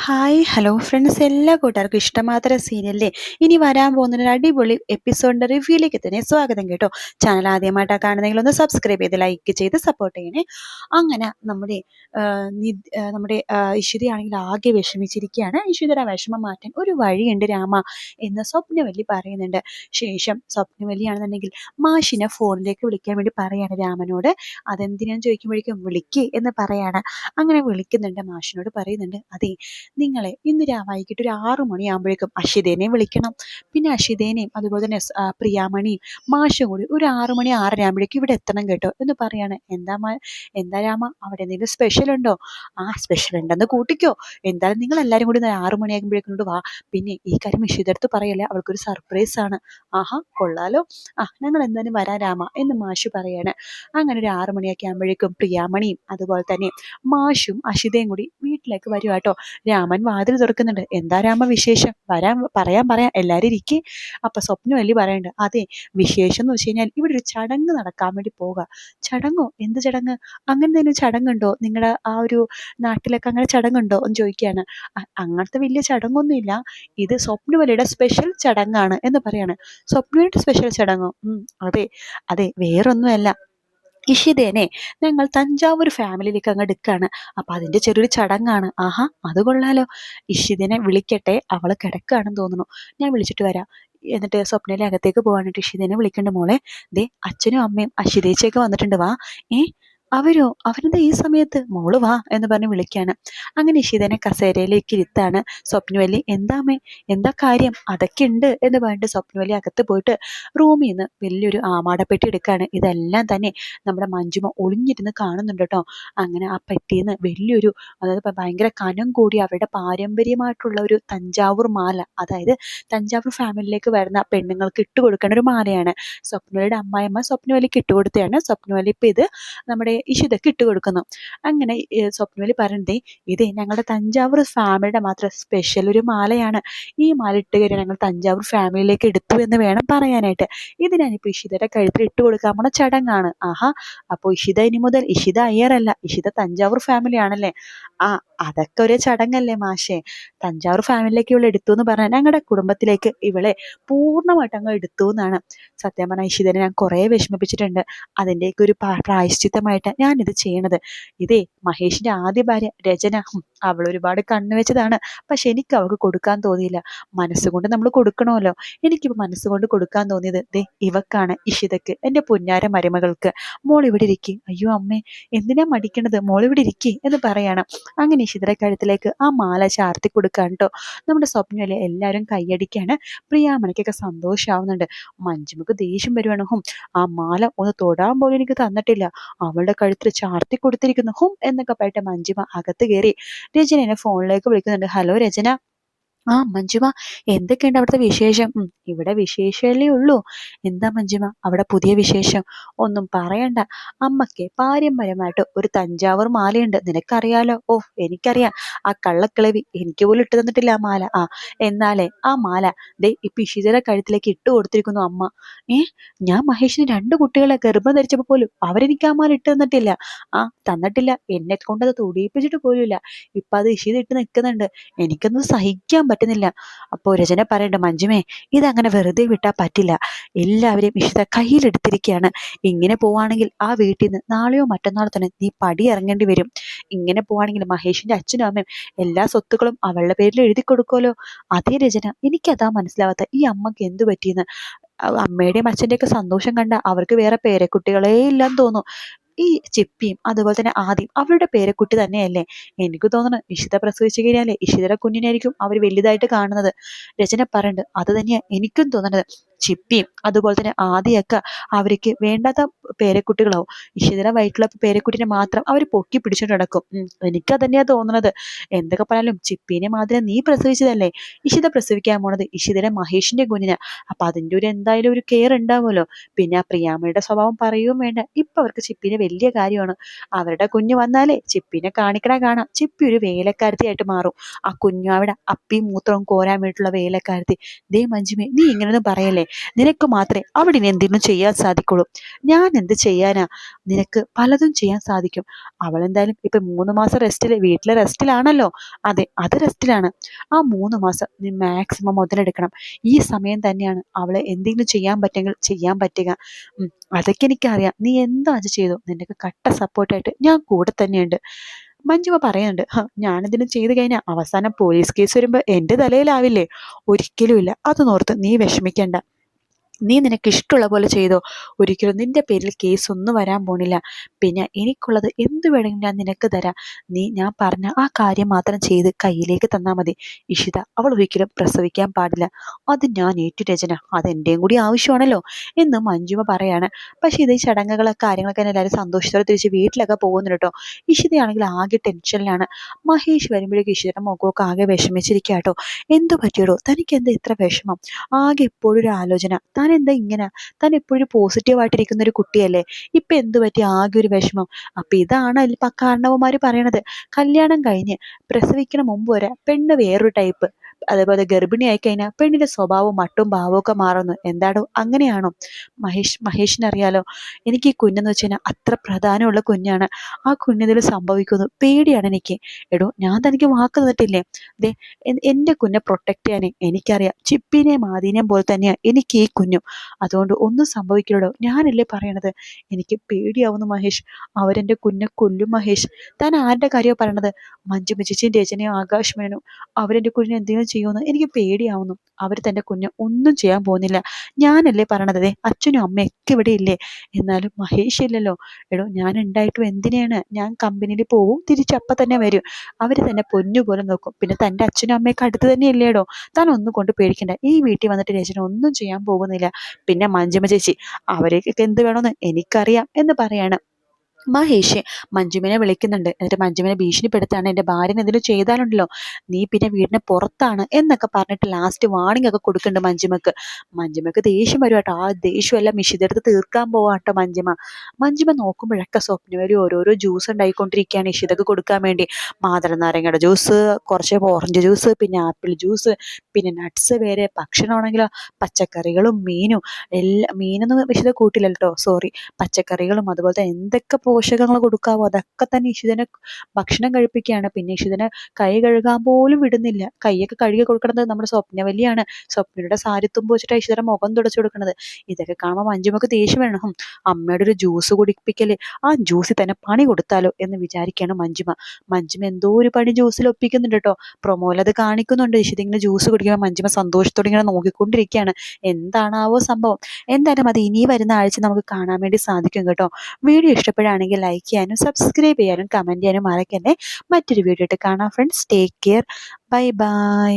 Hi hello friends, എല്ലാ കൂട്ടുകാർക്കും ഇഷ്ടമാത്ര സീരിയലിലെ ഇനി വരാൻ പോകുന്ന ഒരു അടിപൊളി എപ്പിസോഡിന്റെ റിവ്യൂയിലേക്ക് തന്നെ സ്വാഗതം കേട്ടോ. ചാനൽ ആദ്യമായിട്ടാണ് കാണുന്നെങ്കിൽ ഒന്ന് സബ്സ്ക്രൈബ് ചെയ്ത് ലൈക്ക് ചെയ്ത് സപ്പോർട്ട് ചെയ്യണേ. അങ്ങനെ നമ്മുടെ ഇഷിതയാണെങ്കിൽ ആകെ വിഷമിച്ചിരിക്കുകയാണ്. ഇഷിതയുടെ വിഷമം മാറ്റാൻ ഒരു വഴിയുണ്ട് രാമ എന്ന് സ്വപ്നവല്ലി പറയുന്നുണ്ട്. ശേഷം സ്വപ്നവല്ലിയാണെന്നുണ്ടെങ്കിൽ മാഷിനെ ഫോണിലേക്ക് വിളിക്കാൻ വേണ്ടി പറയാണ് രാമനോട്. അതെന്തിനാന്ന് ചോദിക്കുമ്പോഴേക്കും വിളിക്ക് എന്ന് പറയാണ്. അങ്ങനെ വിളിക്കുന്നുണ്ട്, മാഷിനോട് പറയുന്നുണ്ട്, അതെ നിങ്ങളെ ഇന്ന് വൈകിട്ട് ഒരു 6 മണിയാകുമ്പോഴേക്കും അഷിതേനെ വിളിക്കണം. പിന്നെ അഷിതേനെയും അതുപോലെ തന്നെ പ്രിയാമണിയും മാഷും കൂടി ഒരു 6 മണി 6:30 ആകുമ്പോഴേക്കും ഇവിടെ എത്തണം കേട്ടോ എന്ന് പറയാണ്. എന്താ രാമ, അവിടെ എന്തെങ്കിലും സ്പെഷ്യൽ ഉണ്ടോ? ആ, സ്പെഷ്യൽ ഉണ്ടെന്ന് കൂട്ടിക്കോ. എന്തായാലും നിങ്ങൾ എല്ലാവരും കൂടി 6 മണിയാകുമ്പോഴേക്കും വാ. പിന്നെ ഈ കാര്യം ഇഷിതടുത്ത് പറയല്ലേ, അവൾക്കൊരു സർപ്രൈസ് ആണ്. ആഹാ, കൊള്ളാലോ. ഞങ്ങൾ എന്തായാലും വരാം രാമ എന്ന് മാഷ് പറയാണ്. അങ്ങനെ ഒരു 6 മണിയൊക്കെ ആകുമ്പോഴേക്കും പ്രിയാമണിയും അതുപോലെ തന്നെ മാഷും അഷിതയും കൂടി വീട്ടിലേക്ക് വരും കേട്ടോ. രാമൻ വാതിൽ തുറക്കുന്നുണ്ട്. എന്താ രാമ വിശേഷം? പറയാം എല്ലാവരും ഇരിക്കേ. അപ്പൊ സ്വപ്നവല്ലി പറയുന്നുണ്ട്, അതെ വിശേഷം എന്ന് വെച്ച് കഴിഞ്ഞാൽ ഇവിടെ ഒരു ചടങ്ങ് നടക്കാൻ വേണ്ടി പോകാം. ചടങ്ങോ? എന്ത് ചടങ്ങ്? അങ്ങനെ എന്തെങ്കിലും ചടങ്ങുണ്ടോ നിങ്ങളുടെ ആ ഒരു നാട്ടിലൊക്കെ? അങ്ങനെ ചടങ്ങുണ്ടോ എന്ന് ചോദിക്കുകയാണ്. അങ്ങനത്തെ വലിയ ചടങ്ങൊന്നുമില്ല, ഇത് സ്വപ്നവല്ലിയുടെ സ്പെഷ്യൽ ചടങ്ങാണ് എന്ന് പറയാണ്. സ്വപ്നവല്ലിയുടെ സ്പെഷ്യൽ ചടങ്ങോ? അതെ അതെ, വേറൊന്നുമല്ല, ഇഷിതേനെ ഞങ്ങൾ തഞ്ചാവൂർ ഫാമിലിയിലേക്ക് അങ്ങ് എടുക്കാണ്. അപ്പൊ അതിന്റെ ചെറിയൊരു ചടങ്ങാണ്. ആഹാ, അത് കൊള്ളാലോ. ഇഷിതേനെ വിളിക്കട്ടെ, അവള് കിടക്കുകയാണെന്ന് തോന്നുന്നു, ഞാൻ വിളിച്ചിട്ട് വരാം. എന്നിട്ട് സ്വപ്നയിലെ അകത്തേക്ക് പോകാനായിട്ട് ഇഷിതേനെ വിളിക്കണ്ട. മോളെ, ദേ അച്ഛനും അമ്മയും അഷിതേച്ചിയൊക്കെ വന്നിട്ടുണ്ട്, വാ. അവരെന്താ ഈ സമയത്ത്? മോള് വാ എന്ന് പറഞ്ഞ് വിളിക്കാണ്. അങ്ങനെ ഇഷിതനെ കസേരയിലേക്ക് ഇരുത്താണ് സ്വപ്നവല്ലി. എന്താ കാര്യം? അതൊക്കെ ഉണ്ട് എന്ന് പറഞ്ഞിട്ട് സ്വപ്നവല്ലി അകത്ത് പോയിട്ട് റൂമിൽ നിന്ന് വലിയൊരു ആമാടപ്പെട്ടി എടുക്കുകയാണ്. ഇതെല്ലാം തന്നെ നമ്മുടെ മഞ്ജുമ ഒളിഞ്ഞിരുന്ന് കാണുന്നുണ്ട് കേട്ടോ. അങ്ങനെ ആ പെട്ടിയിൽ വലിയൊരു, അതായത് ഭയങ്കര കനം കൂടി അവരുടെ പാരമ്പര്യമായിട്ടുള്ള ഒരു തഞ്ചാവൂർ മാല, അതായത് തഞ്ചാവൂർ ഫാമിലിയിലേക്ക് വരുന്ന പെണ്ണുങ്ങൾക്ക് ഇട്ട് കൊടുക്കേണ്ട ഒരു മാലയാണ്. സ്വപ്നവല്ലിയുടെ അമ്മായിയമ്മ സ്വപ്നവല്ലിക്ക് ഇട്ട് കൊടുത്തതാണ്. സ്വപ്നവല്ലി ഇപ്പം ഇത് നമ്മുടെ ഇഷിതയ്ക്ക് ഇട്ട് കൊടുക്കുന്നു. അങ്ങനെ സ്വപ്നവല്ലി പറയുന്നത്, ഇതേ ഞങ്ങളുടെ തഞ്ചാവൂർ ഫാമിലിയുടെ മാത്രം സ്പെഷ്യൽ ഒരു മാലയാണ്. ഈ മാല ഇട്ട് കയറി ഞങ്ങൾ തഞ്ചാവൂർ ഫാമിലിയിലേക്ക് എടുത്തു എന്ന് വേണം പറയാനായിട്ട്. ഇത് ഞാനിപ്പോൾ ഇഷിതയുടെ കഴുത്തിൽ ഇട്ട് കൊടുക്കാൻ പോണ ചടങ്ങാണ്. ആഹാ, അപ്പോൾ ഇഷിത ഇനി മുതൽ ഇഷിത അയ്യറല്ല, ഇഷിത തഞ്ചാവൂർ ഫാമിലി ആണല്ലേ? അതൊക്കെ ഒരു ചടങ്ങല്ലേ മാഷേ. തഞ്ചാവൂർ ഫാമിലിയിലേക്ക് ഇവളെ എടുത്തു എന്ന് പറഞ്ഞാൽ ഞങ്ങളുടെ കുടുംബത്തിലേക്ക് ഇവളെ പൂർണ്ണമായിട്ട് അങ്ങ് എടുത്തു എന്നാണ്. സത്യം പറഞ്ഞാൽ ഇഷിതനെ ഞാൻ കുറേ വിഷമിപ്പിച്ചിട്ടുണ്ട്. അതിൻ്റെയൊക്കെ ഒരു പ്രായശ്ചിത്തമായിട്ട് ഞാനിത് ചെയ്യണത്. ഇതേ മഹേഷിന്റെ ആദ്യ ഭാര്യ രചന, അവൾ ഒരുപാട് കണ്ണുവെച്ചതാണ്. പക്ഷെ എനിക്ക് അവൾക്ക് കൊടുക്കാൻ തോന്നിയില്ല. മനസ്സുകൊണ്ട് നമ്മൾ കൊടുക്കണമല്ലോ. എനിക്കിപ്പോൾ മനസ്സുകൊണ്ട് കൊടുക്കാൻ തോന്നിയത് ദേ ഇവക്കാണ്, ഇഷിതക്ക്, എൻ്റെ പുന്നാര മരുമകൾക്ക്. മോൾ ഇവിടെ ഇരിക്കി. അയ്യോ അമ്മേ, എന്തിനാ മടിക്കണത്? മോൾ ഇവിടെ ഇരിക്കി എന്ന് പറയണം. അങ്ങനെ ഇഷിതയുടെ കഴുത്തിലേക്ക് ആ മാല ചാർത്തി കൊടുക്കാൻ കേട്ടോ. നമ്മുടെ സ്വപ്നയിലെ എല്ലാവരും കൈയടിക്കാണ്. പ്രിയാമണിക്കൊക്കെ സന്തോഷമാവുന്നുണ്ട്. മഞ്ജുമക്ക് ദേഷ്യം വരുവാണ്. ആ മാല ഒന്ന് തൊടാൻ പോലും എനിക്ക് തന്നിട്ടില്ല, അവളുടെ കഴുത്തിൽ ചാർത്തി കൊടുത്തിരിക്കുന്നു എന്നൊക്കെ പറഞ്ഞിട്ട് മഞ്ജുമ അകത്ത് കയറി രചനനെ ഫോണിലേക്ക് വിളിക്കുന്നുണ്ട്. ഹലോ രചന. മഞ്ജുമ, എന്തൊക്കെയുണ്ട് അവിടുത്തെ വിശേഷം? ഇവിടെ വിശേഷമല്ലേ ഉള്ളൂ. എന്താ മഞ്ജുമ അവിടെ പുതിയ വിശേഷം? ഒന്നും പറയണ്ട, അമ്മയ്ക്ക് പാരമ്പര്യമായിട്ട് ഒരു തഞ്ചാവൂർ മാലയുണ്ട്, നിനക്കറിയാലോ. എനിക്കറിയാം, ആ കള്ളക്കിളവി എനിക്ക് പോലും ഇട്ട് തന്നിട്ടില്ല ആ മാല. എന്നാലേ ആ മാല ദേ ഇപ്പൊ ഇഷിതയുടെ കഴുത്തിലേക്ക് ഇട്ട് കൊടുത്തിരിക്കുന്നു അമ്മ. ഞാൻ മഹേഷിന് 2 കുട്ടികളെ ഗർഭം ധരിച്ചപ്പോൾ പോലും അവരെനിക്ക് ആ മാല ഇട്ട് തന്നിട്ടില്ല. തന്നിട്ടില്ല, എന്നെ കൊണ്ടത് തുടിയിപ്പിച്ചിട്ട് പോലുമില്ല. ഇപ്പൊ അത് ഇഷിത ഇട്ട് നിൽക്കുന്നുണ്ട്. എനിക്കൊന്നും സഹിക്കാൻ പറ്റുന്നില്ല. അപ്പോൾ രചന പറയണ്ട, മഞ്ജുമേ ഇതങ്ങനെ വെറുതെ വിട്ടാൽ പറ്റില്ല. എല്ലാവരെയും ഇഷിത കയ്യിലെടുത്തിരിക്കുകയാണ്. ഇങ്ങനെ പോവാണെങ്കിൽ ആ വീട്ടിൽ നിന്ന് നാളെയോ മറ്റന്നാളോ തന്നെ നീ പടി ഇറങ്ങേണ്ടി വരും. ഇങ്ങനെ പോവാണെങ്കിൽ മഹേഷിന്റെ അച്ഛനും അമ്മയും എല്ലാ സ്വത്തുക്കളും അവളുടെ പേരിൽ എഴുതി കൊടുക്കുമല്ലോ. അതേ രചന, എനിക്കതാ മനസ്സിലാവാത്ത, ഈ അമ്മക്ക് എന്തു പറ്റിയെന്ന്. അമ്മയുടെയും അച്ഛൻ്റെയൊക്കെ സന്തോഷം കണ്ട അവർക്ക് വേറെ പേരക്കുട്ടികളേ ഇല്ലാന്ന് തോന്നും. ഈ ചിപ്പിയും അതുപോലെ തന്നെ ആദ്യം അവരുടെ പേരക്കുട്ടി തന്നെയല്ലേ? എനിക്ക് തോന്നുന്നു ഇഷിത പ്രസവിച്ചു കഴിഞ്ഞാലേ ഇഷിതയുടെ കുഞ്ഞിനായിരിക്കും അവർ വലുതായിട്ട് കാണുന്നത്. രചന പറയുന്നുണ്ട്, അത് തന്നെയാണ് എനിക്കും തോന്നുന്നത്. ചിപ്പിയും അതുപോലെ തന്നെ ആദ്യമൊക്കെ അവർക്ക് വേണ്ടാത്ത പേരക്കുട്ടികളാവും. ഇഷിതയുടെ വയറ്റിലുള്ള പേരക്കുട്ടിനെ മാത്രം അവർ പൊക്കി പിടിച്ചോണ്ട് നടക്കും. എനിക്കത് തന്നെയാ തോന്നുന്നത്. എന്തൊക്കെ പറഞ്ഞാലും ചിപ്പീനെ മാത്രം നീ പ്രസവിച്ചതല്ലേ? ഇഷിത പ്രസവിക്കാൻ പോണത് ഇഷിതയുടെ മഹേഷിന്റെ കുഞ്ഞിന്. അപ്പൊ അതിൻ്റെ ഒരു എന്തായാലും ഒരു കെയർ ഉണ്ടാവുമല്ലോ. പിന്നെ ആ പ്രിയാമ്മയുടെ സ്വഭാവം പറയുകയും വേണ്ട. ഇപ്പൊ അവർക്ക് ചിപ്പിനെ വലിയ കാര്യമാണ്. അവരുടെ കുഞ്ഞ് വന്നാലേ ചിപ്പിനെ കാണാം. ചിപ്പി ഒരു വേലക്കാരത്തിയായിട്ട് മാറും. ആ കുഞ്ഞു അവിടെ അപ്പിയും മൂത്രവും കോരാൻ വേണ്ടിയിട്ടുള്ള വേലക്കാരത്തി. ദേ മഞ്ജുമേ, നീ ഇങ്ങനെയൊന്നും പറയല്ലേ. നിനക്ക് മാത്രമേ അവിടെ ഇനി എന്തെങ്കിലും ചെയ്യാൻ സാധിക്കുള്ളൂ. ഞാൻ എന്ത് ചെയ്യാനാ? നിനക്ക് പലതും ചെയ്യാൻ സാധിക്കും. അവളെന്തായാലും ഇപ്പൊ 3 മാസം റെസ്റ്റില് വീട്ടിലെ റെസ്റ്റിലാണല്ലോ. അതെ, അത് റെസ്റ്റിലാണ്. ആ 3 മാസം നീ മാക്സിമം മുതലെടുക്കണം. ഈ സമയം തന്നെയാണ് അവളെ എന്തെങ്കിലും ചെയ്യാൻ പറ്റുമെങ്കിൽ ചെയ്യാൻ പറ്റുക. ഉം, അതൊക്കെ എനിക്കറിയാം. നീ എന്താ അത് ചെയ്തോ, നിനക്ക് കട്ട സപ്പോർട്ടായിട്ട് ഞാൻ കൂടെ തന്നെയുണ്ട്. മഞ്ജുമ പറയുന്നുണ്ട്. ഞാനിതിന് ചെയ്ത് കഴിഞ്ഞാൽ അവസാനം പോലീസ് കേസ് വരുമ്പോ എന്റെ തലയിലാവില്ലേ? ഒരിക്കലും ഇല്ല. അതൊന്നോർത്ത് നീ വിഷമിക്കണ്ട. നീ നിനക്ക് ഇഷ്ടമുള്ള പോലെ ചെയ്തോ. ഒരിക്കലും നിന്റെ പേരിൽ കേസ് ഒന്നും വരാൻ പോണില്ല. പിന്നെ എനിക്കുള്ളത് എന്ത് വേണമെങ്കിലും ഞാൻ നിനക്ക് തരാം. ഞാൻ പറഞ്ഞ ആ കാര്യം മാത്രം ചെയ്ത് കയ്യിലേക്ക് തന്നാൽ മതി. ഇഷിത അവൾ ഒരിക്കലും പ്രസവിക്കാൻ പാടില്ല. അത് ഞാൻ ഏറ്റു രചന. അതെന്റെയും കൂടി ആവശ്യമാണല്ലോ എന്ന് മഞ്ജുമ പറയാണ്. പക്ഷെ ഇത് ഈ ചടങ്ങുകളൊക്കെ കാര്യങ്ങളൊക്കെ എല്ലാവരും സന്തോഷത്തോടെ തിരിച്ച് വീട്ടിലൊക്കെ പോകുന്നുണ്ട് കേട്ടോ. ഇഷിതയാണെങ്കിൽ ആകെ ടെൻഷനിലാണ്. മഹേഷ് വരുമ്പോഴേക്കും ഇഷിതയുടെ മുഖമൊക്കെ ആകെ വിഷമിച്ചിരിക്കാട്ടോ. എന്തു പറ്റിയടോ, തനിക്ക് എന്താ ഇത്ര വിഷമം? ആകെ എപ്പോഴും ഒരു ആലോചന. താൻ എന്താ ഇങ്ങനെ? താൻ എപ്പോഴും പോസിറ്റീവായിട്ടിരിക്കുന്ന ഒരു കുട്ടിയല്ലേ, ഇപ്പൊ എന്തു പറ്റി ആകെ ഒരു വിഷമം? അപ്പൊ ഇതാണ് ഇപ്പൊ കാരണവന്മാര് പറയണത്. കല്യാണം കഴിഞ്ഞ് പ്രസവിക്കണ മുമ്പ് വരെ പെണ്ണ് വേറൊരു ടൈപ്പ്, അതേപോലെ ഗർഭിണിയായി കഴിഞ്ഞാൽ പെണ്ണിന്റെ സ്വഭാവവും മട്ടും ഭാവവും ഒക്കെ മാറുന്നു. എന്താടോ, അങ്ങനെയാണോ? മഹേഷിനറിയാലോ, എനിക്ക് ഈ കുഞ്ഞെന്ന് വെച്ച് കഴിഞ്ഞാൽ അത്ര പ്രധാനമുള്ള കുഞ്ഞാണ്. ആ കുഞ്ഞിതിൽ സംഭവിക്കുന്നു പേടിയാണ് എനിക്ക്. എടോ, ഞാൻ തനിക്ക് വാക്ക് തന്നിട്ടില്ലേ? ദേ, എന്റെ കുഞ്ഞെ പ്രൊട്ടക്ട് ചെയ്യാനേ എനിക്കറിയാം. ചിപ്പിനെയും ആദീനെയും പോലെ തന്നെയാ എനിക്ക് ഈ കുഞ്ഞും. അതുകൊണ്ട് ഒന്നും സംഭവിക്കില്ലടോ. ഞാനല്ലേ പറയണത്. എനിക്ക് പേടിയാവുന്നു മഹേഷ്. അവരെന്റെ കുഞ്ഞെ കൊല്ലും മഹേഷ്. താൻ ആരുടെ കാര്യമാണ് പറയണത്? മഞ്ജു ചേച്ചിയും രചനയും ആകാശ് മേനു അവരെന്റെ കുഞ്ഞിനെ എന്തെങ്കിലും ചെയ്യുമെന്ന് എനിക്ക് പേടിയാവുന്നു. അവർ തന്റെ കുഞ്ഞ് ഒന്നും ചെയ്യാൻ പോകുന്നില്ല. ഞാനല്ലേ പറയണത്. അച്ഛനും അമ്മയൊക്കെ ഇവിടെ ഇല്ലേ? എന്നാലും മഹേഷ് ഇല്ലല്ലോ. എടോ, ഞാൻ ഉണ്ടായിട്ടും എന്തിനാണ്? ഞാൻ കമ്പനിയിൽ പോവും, തിരിച്ചപ്പം തന്നെ വരും. അവര് തന്നെ പൊന്നുപോലെ നോക്കും. പിന്നെ തന്റെ അച്ഛനും അമ്മയൊക്കെ അടുത്ത് തന്നെ ഇല്ലേടോ. താൻ ഒന്നും കൊണ്ട് പേടിക്കണ്ട. ഈ വീട്ടിൽ വന്നിട്ട് രചന ഒന്നും ചെയ്യാൻ പോകുന്നില്ല. പിന്നെ മഞ്ജുമ ചേച്ചി, അവരേക്കൊക്കെ എന്ത് വേണമെന്ന് എനിക്കറിയാം എന്ന് പറയാണ്. മഹേഷ് മഞ്ജുവിനെ വിളിക്കുന്നുണ്ട്. എന്നിട്ട് മഞ്ജുവിനെ ഭീഷണിപ്പെടുത്താണ്. എന്റെ ഭാര്യനെ എന്തെങ്കിലും ചെയ്താലുണ്ടല്ലോ, നീ പിന്നെ വീടിന് പുറത്താണ് എന്നൊക്കെ പറഞ്ഞിട്ട് ലാസ്റ്റ് വാണിംഗ് ഒക്കെ കൊടുക്കുന്നുണ്ട് മഞ്ജുമക്ക് ദേഷ്യം വരും കേട്ടോ. ആ ദേഷ്യമെല്ലാം ഇഷിതെടുത്ത് തീർക്കാൻ പോവാട്ടോ മഞ്ജുമ നോക്കുമ്പോഴൊക്കെ സ്വപ്നവരി ഓരോരോ ജ്യൂസ് ഉണ്ടായിക്കൊണ്ടിരിക്കുകയാണ് ഇഷിതക്ക് കൊടുക്കാൻ വേണ്ടി. മാതളനാരങ്ങയുടെ ജ്യൂസ്, കുറച്ച് ഓറഞ്ച് ജ്യൂസ്, പിന്നെ ആപ്പിൾ ജ്യൂസ്, പിന്നെ നട്ട്സ്, വേറെ ഭക്ഷണമാണെങ്കിലോ പച്ചക്കറികളും മീനും മീനൊന്നും ഇഷിത കൂട്ടില്ല കേട്ടോ, സോറി, പച്ചക്കറികളും അതുപോലെ തന്നെ എന്തൊക്കെ പോഷകങ്ങൾ കൊടുക്കാവോ അതൊക്കെ തന്നെ ഇഷിതനെ ഭക്ഷണം കഴിപ്പിക്കുകയാണ്. പിന്നെ ഇഷിതനെ കൈ കഴുകാൻ പോലും വിടുന്നില്ല. കൈയൊക്കെ കഴുകി കൊടുക്കുന്നത് നമ്മുടെ സ്വപ്നവല്ലിയാണ്. സ്വപ്നയുടെ സാരിത്തുമ്പ് വെച്ചിട്ട് ഇഷിതയുടെ മുഖം തുടച്ചു കൊടുക്കുന്നത്. ഇതൊക്കെ കാണുമ്പോൾ മഞ്ജുമക്ക് ദേഷ്യം വേണം. അമ്മയുടെ ഒരു ജ്യൂസ് കുടിപ്പിക്കല്, ആ ജ്യൂസിൽ തന്നെ പണി കൊടുത്താലോ എന്ന് വിചാരിക്കുകയാണ് മഞ്ജുമ എന്തോ ഒരു പണി ജ്യൂസിൽ ഒപ്പിക്കുന്നുണ്ട് കേട്ടോ. പ്രൊമോയിൽ അത് കാണിക്കുന്നുണ്ട്. ഇഷിത ഇങ്ങനെ ജ്യൂസ് കുടിക്കുമ്പോൾ മഞ്ജുമ സന്തോഷത്തോടെ ഇങ്ങനെ നോക്കിക്കൊണ്ടിരിക്കുകയാണ്. എന്താണാവോ സംഭവം. എന്തായാലും അത് ഇനി വരുന്ന ആഴ്ച നമുക്ക് കാണാൻ വേണ്ടി സാധിക്കും കേട്ടോ. വീഡിയോ ഇഷ്ടപ്പെടുകയാണെങ്കിൽ ലൈക്ക് ചെയ്യാനും സബ്സ്ക്രൈബ് ചെയ്യാനും കമൻറ്റ് ചെയ്യാനും മറക്കല്ലേ. മറ്റൊരു വീഡിയോ ആയിട്ട് കാണാം friends. Take care. Bye bye.